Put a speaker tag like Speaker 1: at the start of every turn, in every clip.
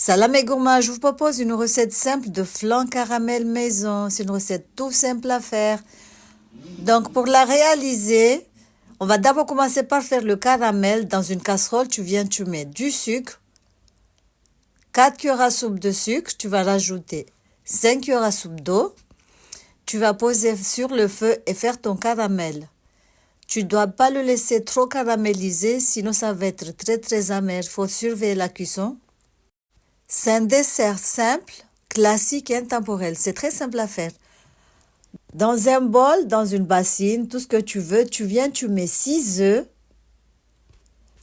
Speaker 1: Salam et gourmand, je vous propose une recette simple de flan caramel maison. C'est une recette tout simple à faire. Donc pour la réaliser, on va d'abord commencer par faire le caramel. Dans une casserole, tu mets du sucre, 4 cuillères à soupe de sucre, tu vas rajouter 5 cuillères à soupe d'eau. Tu vas poser sur le feu et faire ton caramel. Tu ne dois pas le laisser trop caraméliser, sinon ça va être très très amer. Il faut surveiller la cuisson. C'est un dessert simple, classique et intemporel. C'est très simple à faire. Dans un bol, dans une bassine, tout ce que tu veux, tu mets 6 œufs.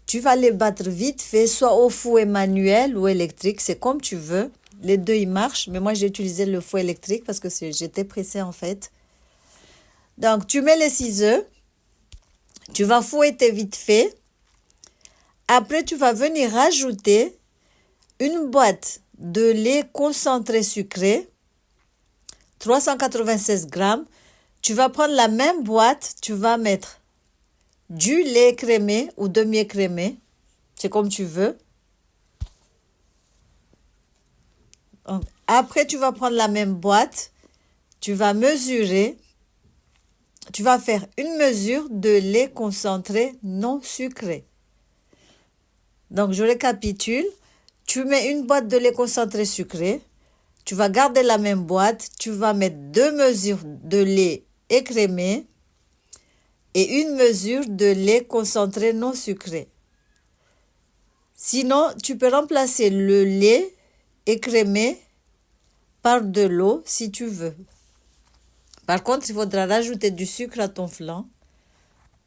Speaker 1: Tu vas les battre vite fait, soit au fouet manuel ou électrique, c'est comme tu veux. Les deux, ils marchent, mais moi j'ai utilisé le fouet électrique parce que j'étais pressée en fait. Donc, tu mets les 6 œufs. Tu vas fouetter vite fait. Après, tu vas venir rajouter une boîte de lait concentré sucré, 396 grammes. Tu vas prendre la même boîte, tu vas mettre du lait écrémé ou demi-écrémé, c'est comme tu veux. Après, tu vas prendre la même boîte, tu vas mesurer, tu vas faire une mesure de lait concentré non sucré. Donc, je récapitule. Tu mets une boîte de lait concentré sucré. Tu vas garder la même boîte. Tu vas mettre 2 mesures de lait écrémé et une mesure de lait concentré non sucré. Sinon, tu peux remplacer le lait écrémé par de l'eau si tu veux. Par contre, il faudra rajouter du sucre à ton flan.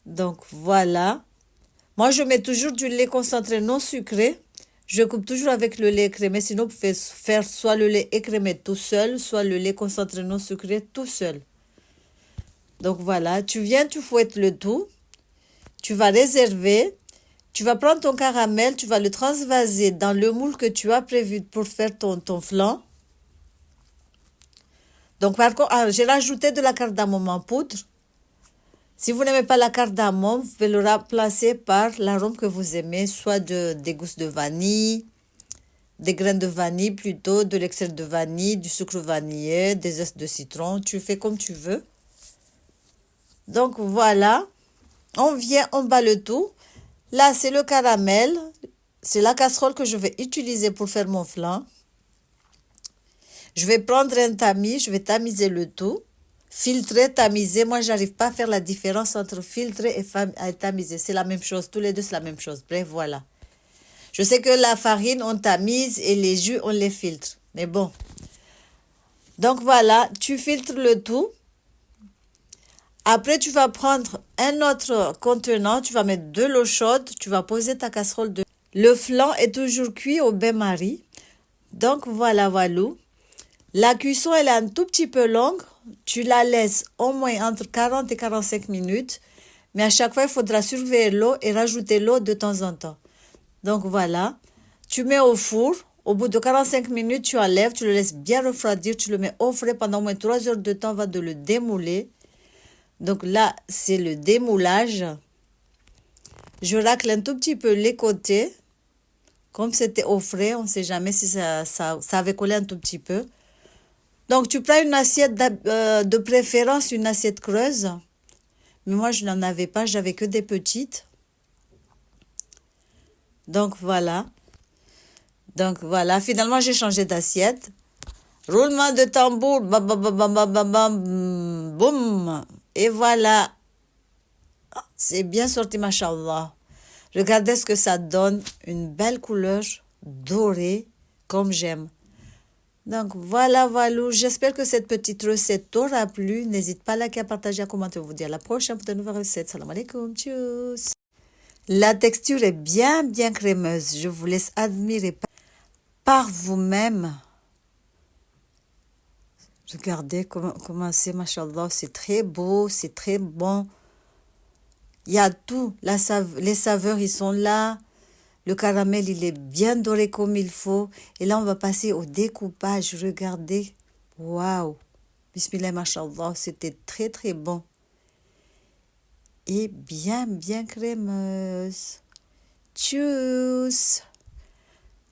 Speaker 1: Donc, voilà. Moi, je mets toujours du lait concentré non sucré. Je coupe toujours avec le lait écrémé. Sinon, vous pouvez faire soit le lait écrémé tout seul, soit le lait concentré non sucré tout seul. Donc, voilà. Tu fouettes le tout. Tu vas réserver. Tu vas prendre ton caramel. Tu vas le transvaser dans le moule que tu as prévu pour faire ton flan. Donc, par contre, j'ai rajouté de la cardamome en poudre. Si vous n'aimez pas la cardamome, vous pouvez le remplacer par l'arôme que vous aimez, soit des gousses de vanille, des graines de vanille plutôt, de l'extrait de vanille, du sucre vanillé, des zestes de citron. Tu fais comme tu veux. Donc voilà, on bat le tout. Là, c'est le caramel. C'est la casserole que je vais utiliser pour faire mon flan. Je vais prendre un tamis, je vais tamiser le tout. Filtrer, tamiser, moi j'arrive pas à faire la différence entre filtrer et tamiser. C'est la même chose, tous les deux c'est la même chose. Bref, voilà. Je sais que la farine on tamise et les jus on les filtre. Mais bon. Donc voilà, tu filtres le tout. Après tu vas prendre un autre contenant, tu vas mettre de l'eau chaude, tu vas poser ta casserole de... Le flan est toujours cuit au bain-marie. Donc voilà. La cuisson elle est un tout petit peu longue. Tu la laisses au moins entre 40 et 45 minutes. Mais à chaque fois, il faudra surveiller l'eau et rajouter l'eau de temps en temps. Donc voilà. Tu mets au four. Au bout de 45 minutes, tu enlèves. Tu le laisses bien refroidir. Tu le mets au frais pendant au moins 3 heures de temps avant de le démouler. Donc là, c'est le démoulage. Je racle un tout petit peu les côtés. Comme c'était au frais, on ne sait jamais si ça avait collé un tout petit peu. Donc, tu prends une assiette de préférence, une assiette creuse. Mais moi, je n'en avais pas, j'avais que des petites. Donc, voilà. Finalement, j'ai changé d'assiette. Roulement de tambour. Bam, bam, bam, bam, bam, bam, boum. Et voilà. C'est bien sorti, machallah. Regardez ce que ça donne. Une belle couleur dorée, comme j'aime. Donc voilà. J'espère que cette petite recette t'aura plu. N'hésite pas à liker, à partager, à commenter. Vous dire à la prochaine pour de nouvelles recettes. Salam alaikum. Tchuss. La texture est bien crémeuse. Je vous laisse admirer par vous-même. Regardez comment c'est, machallah. C'est très beau, c'est très bon. Il y a tout. Les saveurs, ils sont là. Le caramel, il est bien doré comme il faut. Et là, on va passer au découpage. Regardez. Waouh. Bismillah, mashallah. C'était très, très bon. Et bien crémeuse. Tchuss.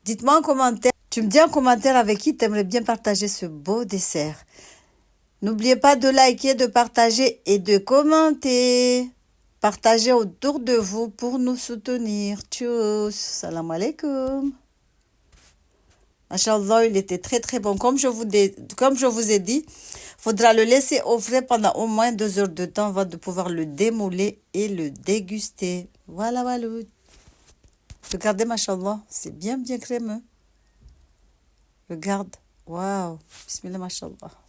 Speaker 1: Dites-moi en commentaire Tu me dis en commentaire avec qui tu aimerais bien partager ce beau dessert. N'oubliez pas de liker, de partager et de commenter. Partagez autour de vous pour nous soutenir. Tchuss. Salam alaikum. Machallah, il était très très bon. Comme je vous ai dit, faudra le laisser au frais pendant au moins 2 heures de temps avant de pouvoir le démouler et le déguster. Voilà, voilà. Regardez, machallah, c'est bien bien crémeux. Regarde. Waouh. Bismillah, machallah.